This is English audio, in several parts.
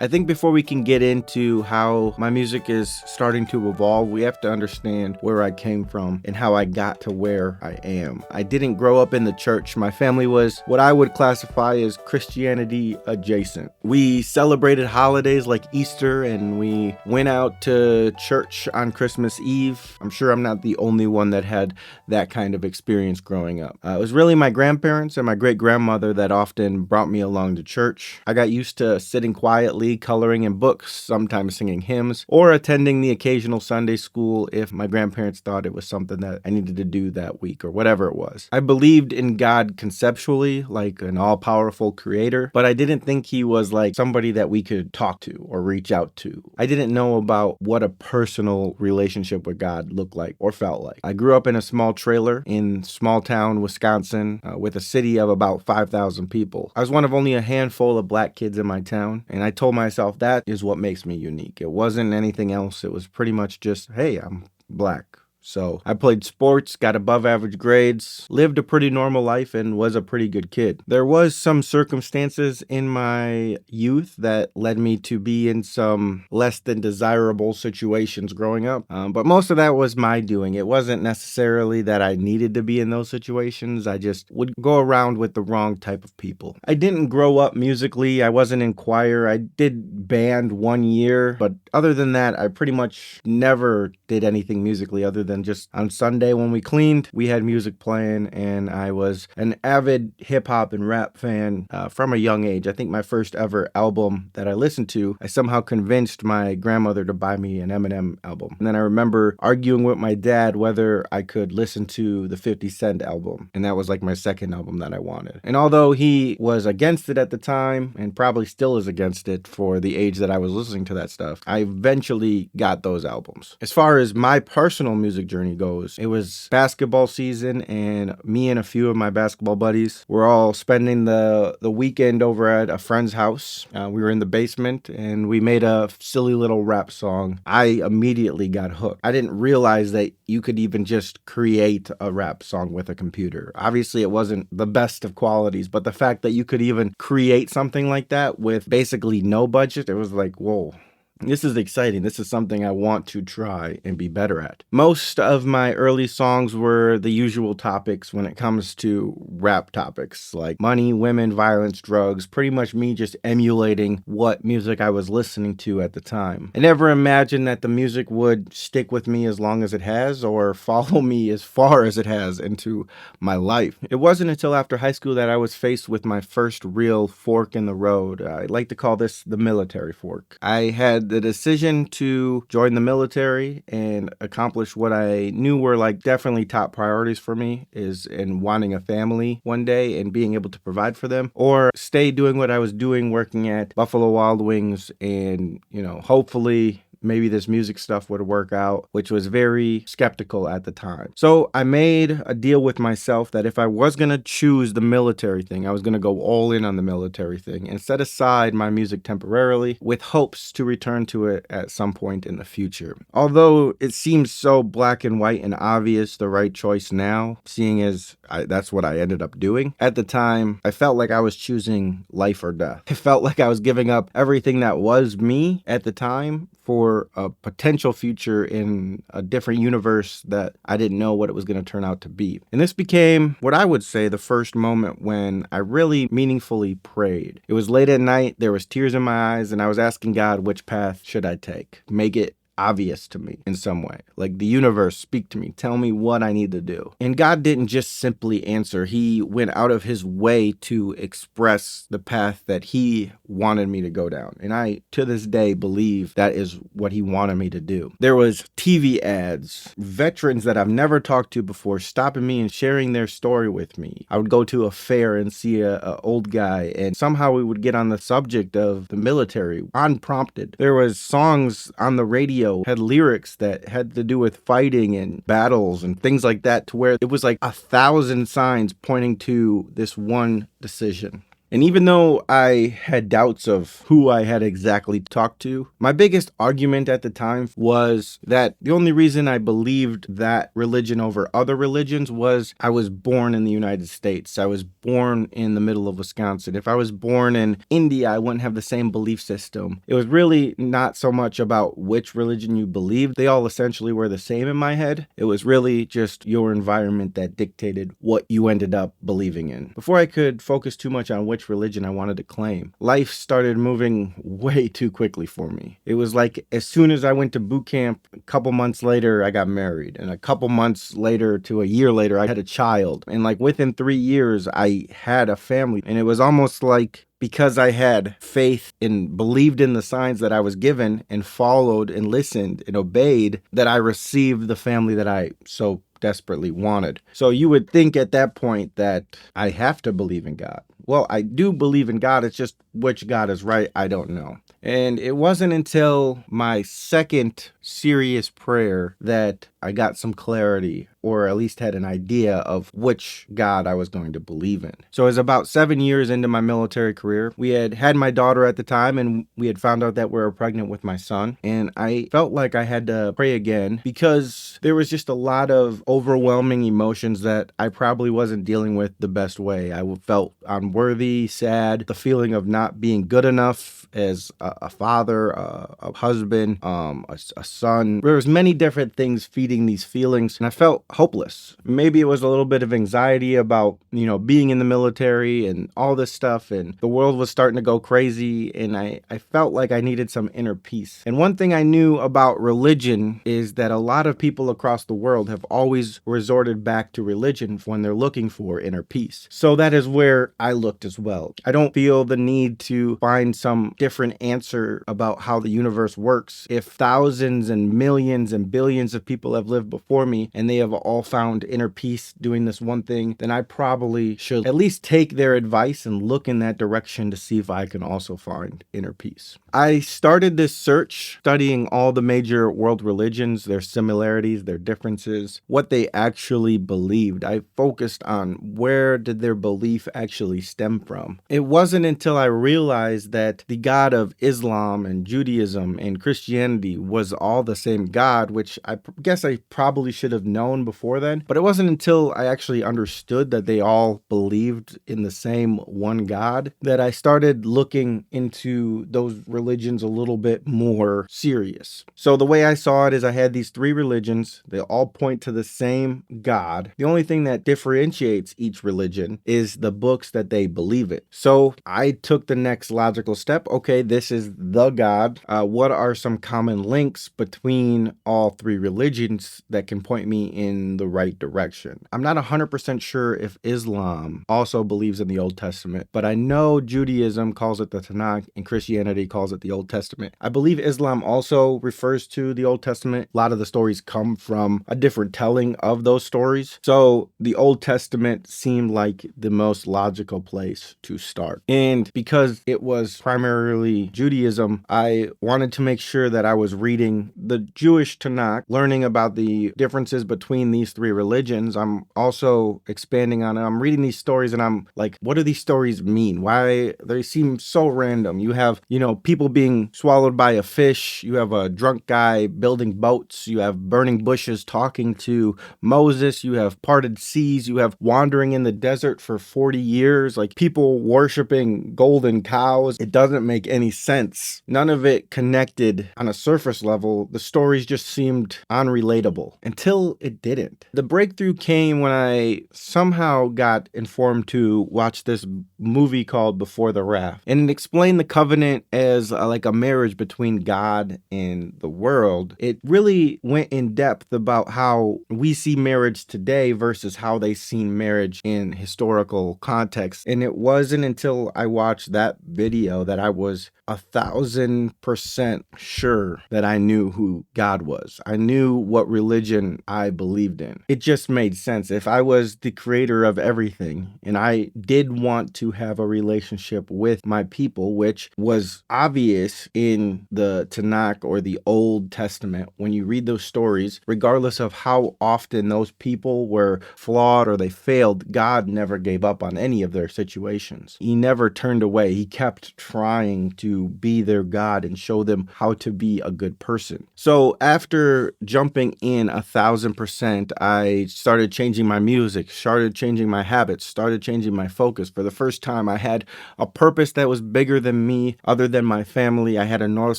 I think before we can get into how my music is starting to evolve, we have to understand where I came from and how I got to where I am. I didn't grow up in the church. My family was what I would classify as Christianity adjacent. We celebrated holidays like Easter and we went out to church on Christmas Eve. I'm sure I'm not the only one that had that kind of experience growing up. It was really my grandparents and my great grandmother that often brought me along to church. I got used to sitting quietly, coloring in books, sometimes singing hymns, or attending the occasional Sunday school if my grandparents thought it was something that I needed to do that week or whatever it was. I believed in God conceptually, like an all-powerful creator, but I didn't think he was like somebody that we could talk to or reach out to. I didn't know about what a personal relationship with God looked like or felt like. I grew up in a small trailer in small town Wisconsin with a city of about 5,000 people. I was one of only a handful of black kids in my town, and I told myself that is what makes me unique. It wasn't anything else. It was pretty much just, hey, I'm black. So I played sports, got above average grades, lived a pretty normal life, and was a pretty good kid. There was some circumstances in my youth that led me to be in some less than desirable situations growing up. But most of that was my doing. It wasn't necessarily that I needed to be in those situations. I just would go around with the wrong type of people. I didn't grow up musically. I wasn't in choir. I did band 1 year, but other than that, I pretty much never did anything musically other than just on Sunday when we cleaned, we had music playing, and I was an avid hip hop and rap fan from a young age. I think my first ever album that I listened to, I somehow convinced my grandmother to buy me an Eminem album. And then I remember arguing with my dad whether I could listen to the 50 Cent album. And that was like my second album that I wanted. And although he was against it at the time, and probably still is against it for the age that I was listening to that stuff, I eventually got those albums. As far as my personal music journey goes, it was basketball season, and me and a few of my basketball buddies were all spending the weekend over at a friend's house. We were in the basement, and we made a silly little rap song. I immediately got hooked. I didn't realize that you could even just create a rap song with a computer. Obviously, it wasn't the best of qualities, but the fact that you could even create something like that with basically no budget, it was like, whoa. This is exciting. This is something I want to try and be better at. Most of my early songs were the usual topics when it comes to rap topics like money, women, violence, drugs, pretty much me just emulating what music I was listening to at the time. I never imagined that the music would stick with me as long as it has or follow me as far as it has into my life. It wasn't until after high school that I was faced with my first real fork in the road. I like to call this the military fork. I had the decision to join the military and accomplish what I knew were like definitely top priorities for me, is in wanting a family one day and being able to provide for them, or stay doing what I was doing, working at Buffalo Wild Wings, and hopefully maybe this music stuff would work out, which was very skeptical at the time. So I made a deal with myself that if I was going to choose the military thing, I was going to go all in on the military thing and set aside my music temporarily with hopes to return to it at some point in the future. Although it seems so black and white and obvious the right choice now, seeing as that's what I ended up doing, at the time, I felt like I was choosing life or death. It felt like I was giving up everything that was me at the time for a potential future in a different universe that I didn't know what it was going to turn out to be. And this became what I would say the first moment when I really meaningfully prayed. It was late at night, there was tears in my eyes, and I was asking God, which path should I take? Make it obvious to me in some way. Like the universe, speak to me, tell me what I need to do. And God didn't just simply answer. He went out of his way to express the path that he wanted me to go down. And I, to this day, believe that is what he wanted me to do. There was TV ads, veterans that I've never talked to before stopping me and sharing their story with me. I would go to a fair and see a old guy, and somehow we would get on the subject of the military unprompted. There was songs on the radio, had lyrics that had to do with fighting and battles and things like that, to where it was like 1,000 signs pointing to this one decision. And even though I had doubts of who I had exactly talked to, my biggest argument at the time was that the only reason I believed that religion over other religions was I was born in the United States. I was born in the middle of Wisconsin. If I was born in India, I wouldn't have the same belief system. It was really not so much about which religion you believed. They all essentially were the same in my head. It was really just your environment that dictated what you ended up believing in. Before I could focus too much on which religion I wanted to claim, life started moving way too quickly for me. It was like as soon as I went to boot camp, a couple months later, I got married. And a couple months later to a year later, I had a child. And like within 3 years, I had a family. And it was almost like because I had faith and believed in the signs that I was given and followed and listened and obeyed, that I received the family that I so desperately wanted. So you would think at that point that I have to believe in God. Well, I do believe in God. It's just which God is right, I don't know. And it wasn't until my second serious prayer that I got some clarity, or at least had an idea of which God I was going to believe in. So it was about 7 years into my military career. We had my daughter at the time, and we had found out that we were pregnant with my son. And I felt like I had to pray again because there was just a lot of overwhelming emotions that I probably wasn't dealing with the best way. I felt unworthy, sad, the feeling of not being good enough as a father, a husband, a son. There was many different things feeding these feelings, and I felt hopeless. Maybe it was a little bit of anxiety about, being in the military and all this stuff, and the world was starting to go crazy, and I felt like I needed some inner peace. And one thing I knew about religion is that a lot of people across the world have always resorted back to religion when they're looking for inner peace. So that is where I looked as well. I don't feel the need to find some different answer about how the universe works if thousands and millions and billions of people have lived before me and they have all found inner peace doing this one thing. Then I probably should at least take their advice and look in that direction to see if I can also find inner peace. I started this search studying all the major world religions, their similarities, their differences, what they actually believed. I focused on where did their belief actually stem from. It wasn't until I realized that the God of Islam and Judaism and Christianity was all the same God, which I guess I probably should have known before then, but it wasn't until I actually understood that they all believed in the same one God that I started looking into those religions a little bit more serious. So the way I saw it is I had these three religions. They all point to the same God. The only thing that differentiates each religion is the books that they believe in. So I took the next logical step. Okay, this is the God. What are some common links between all three religions that can point me in the right direction? I'm not 100% sure if Islam also believes in the Old Testament, but I know Judaism calls it the Tanakh and Christianity calls it the Old Testament. I believe Islam also refers to the Old Testament. A lot of the stories come from a different telling of those stories. So the Old Testament seemed like the most logical place to start. And because it was primarily Judaism, I wanted to make sure that I was reading the Jewish Tanakh, learning about the differences between these three religions. I'm also expanding on it. I'm reading these stories and I'm like, what do these stories mean? Why they seem so random? You have, people being swallowed by a fish. You have a drunk guy building boats. You have burning bushes talking to Moses. You have parted seas. You have wandering in the desert for 40 years. Like people worshiping golden cows. It doesn't make any sense. None of it connected on a surface level. The stories just seemed unrelatable until it didn't. The breakthrough came when I somehow got informed to watch this movie called Before the Wrath. And it explained the covenant as like a marriage between God and the world. It really went in depth about how we see marriage today versus how they seen marriage in historical context. And it wasn't until I watched that video that I was 1,000% sure that I knew who God was. I knew what religion I believed in. It just made sense. If I was the creator of everything and I did want to have a relationship with my people, which was obvious in the Tanakh or the Old Testament, when you read those stories, regardless of how often those people were flawed or they failed, God never gave up on any of their situations. He never turned away. He kept trying to be their God and show them how to be a good person. So after jumping in 1,000%, I started changing my music, started changing my habits, started changing my focus. For the first time, I had a purpose that was bigger than me, other than my family. I had a North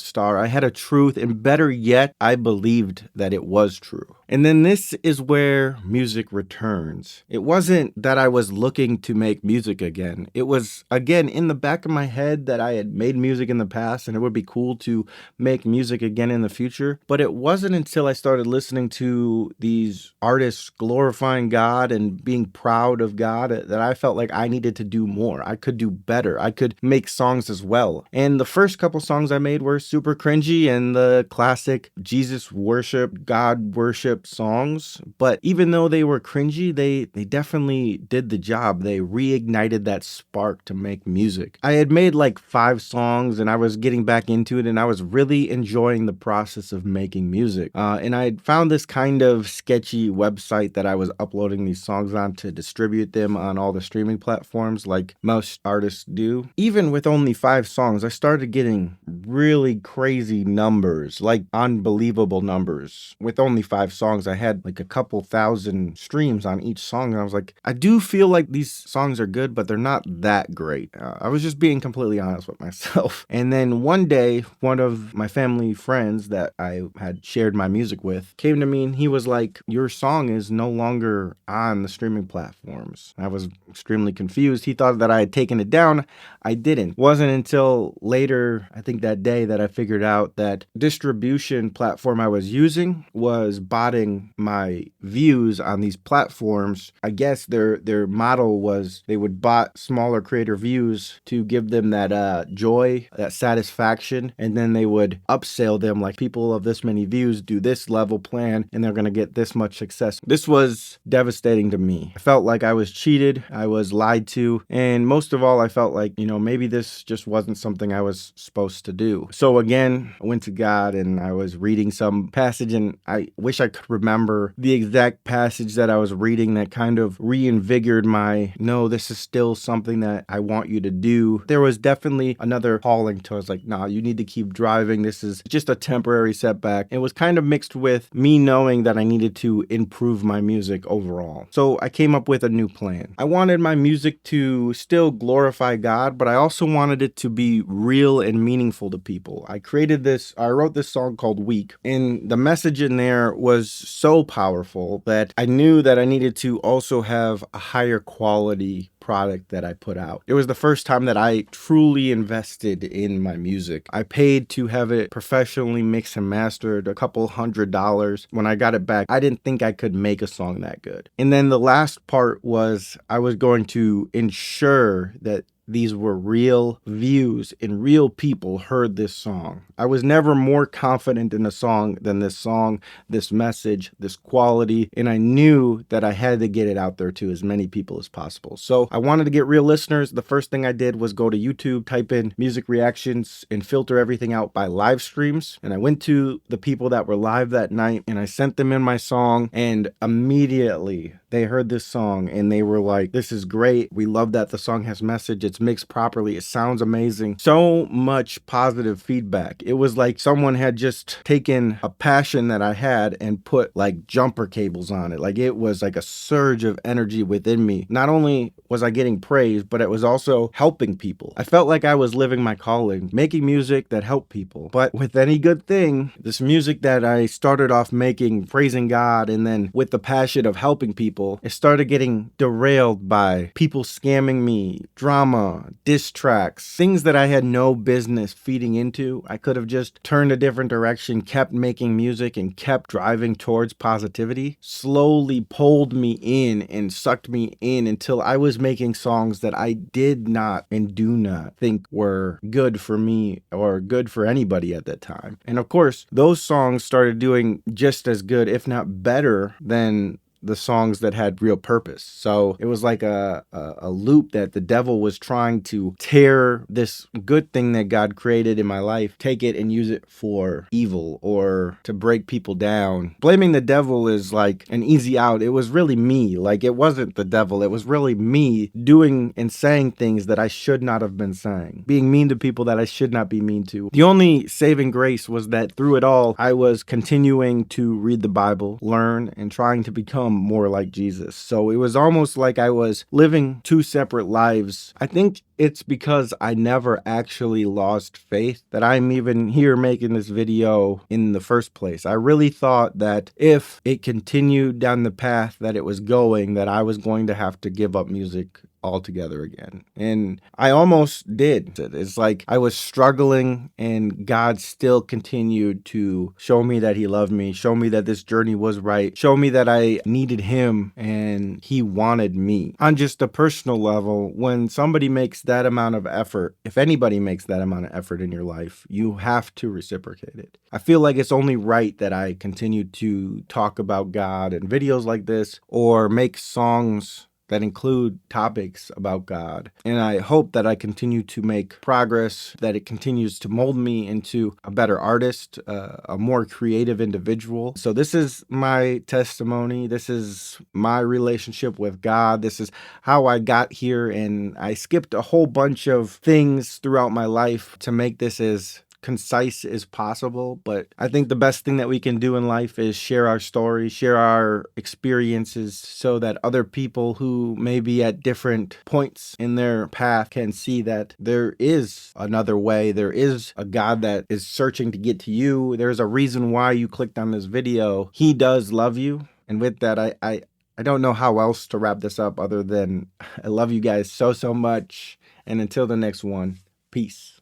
Star. I had a truth, and better yet, I believed that it was true. And then this is where music returns. It wasn't that I was looking to make music again. It was, again, in the back of my head that I had made music in the past and it would be cool to make music again in the future. But it wasn't until I started listening to these artists glorifying God and being proud of God that I felt like I needed to do more. I could do better. I could make songs as well. And the first couple songs I made were super cringy and the classic Jesus worship, God worship songs. But even though they were cringy, they definitely did the job. They reignited that spark to make music. I had made like 5 songs and I was getting back into it and I was really enjoying the process of making music. And I found this kind of sketchy website that I was uploading these songs on to distribute them on all the streaming platforms like most artists do. Even with only 5 songs, I started getting really crazy numbers, like unbelievable numbers. With only 5 songs, I had like a couple thousand streams on each song. And I was like, I do feel like these songs are good, but they're not that great. I was just being completely honest with myself. And then one day, one of my family friends that I had shared my music with came to me and he was like, your song is no longer on the streaming platforms. I was extremely confused. He thought that I had taken it down. I didn't. It wasn't until later, I think that day, that I figured out that distribution platform I was using was botting my views on these platforms. I guess their model was they would bot smaller creator views to give them that joy, that satisfaction, and then they would upsell them like people of this many views do this level plan and they're going to get this much success. This was devastating to me. I felt like I was cheated, I was lied to, and most of all, I felt like, maybe this just wasn't something I was supposed to do. So again, I went to God and I was reading some passage and I wish I could remember the exact passage that I was reading that kind of reinvigorated my, no, this is still something that I want you to do. There was definitely another calling to us like, nah, you need to keep driving. This is just a temporary setback. It was kind of mixed with me knowing that I needed to improve my music overall. So I came up with a new plan. I wanted my music to still glorify God, but I also wanted it to be real and meaningful to people. I wrote this song called Weak, and the message in there was so powerful that I knew that I needed to also have a higher quality product that I put out. It was the first time that I truly invested in my music. I paid to have it professionally mixed and mastered, a couple $100. When I got it back, I didn't think I could make a song that good. And then the last part was I was going to ensure that these were real views and real people heard this song. I was never more confident in a song than this song, this message, this quality, and I knew that I had to get it out there to as many people as possible. So I wanted to get real listeners. The first thing I did was go to YouTube, type in music reactions, and filter everything out by live streams. And I went to the people that were live that night and I sent them in my song, and immediately they heard this song and they were like, this is great. We love that the song has message. It's mixed properly. It sounds amazing. So much positive feedback. It was like someone had just taken a passion that I had and put like jumper cables on it. Like it was like a surge of energy within me. Not only was I getting praise, but it was also helping people. I felt like I was living my calling, making music that helped people. But with any good thing, this music that I started off making, praising God, and then with the passion of helping people, people, it started getting derailed by people scamming me, drama, diss tracks, things that I had no business feeding into. I could have just turned a different direction, kept making music, and kept driving towards positivity. Slowly pulled me in and sucked me in until I was making songs that I did not and do not think were good for me or good for anybody at that time. And of course, those songs started doing just as good, if not better, than the songs that had real purpose. So it was like a loop that the devil was trying to tear this good thing that God created in my life, take it and use it for evil or to break people down. Blaming the devil is like an easy out. It was really me. Like, it wasn't the devil. It was really me doing and saying things that I should not have been saying, being mean to people that I should not be mean to. The only saving grace was that through it all, I was continuing to read the Bible, learn, and trying to become more like Jesus. So it was almost like I was living two separate lives. I think it's because I never actually lost faith that I'm even here making this video in the first place. I really thought that if it continued down the path that it was going, that I was going to have to give up music altogether again. And I almost did. It's like I was struggling and God still continued to show me that he loved me, show me that this journey was right, show me that I needed him and he wanted me. On just a personal level, when somebody makes that amount of effort, if anybody makes that amount of effort in your life, you have to reciprocate it. I feel like it's only right that I continue to talk about God in videos like this or make songs that include topics about God. And I hope that I continue to make progress, that it continues to mold me into a better artist, a more creative individual. So this is my testimony. This is my relationship with God. This is how I got here. And I skipped a whole bunch of things throughout my life to make this as concise as possible, but I think the best thing that we can do in life is share our story, share our experiences so that other people who may be at different points in their path can see that there is another way. There is a God that is searching to get to you. There's a reason why you clicked on this video. He does love you. And with that, I don't know how else to wrap this up other than I love you guys so much. And until the next one, peace.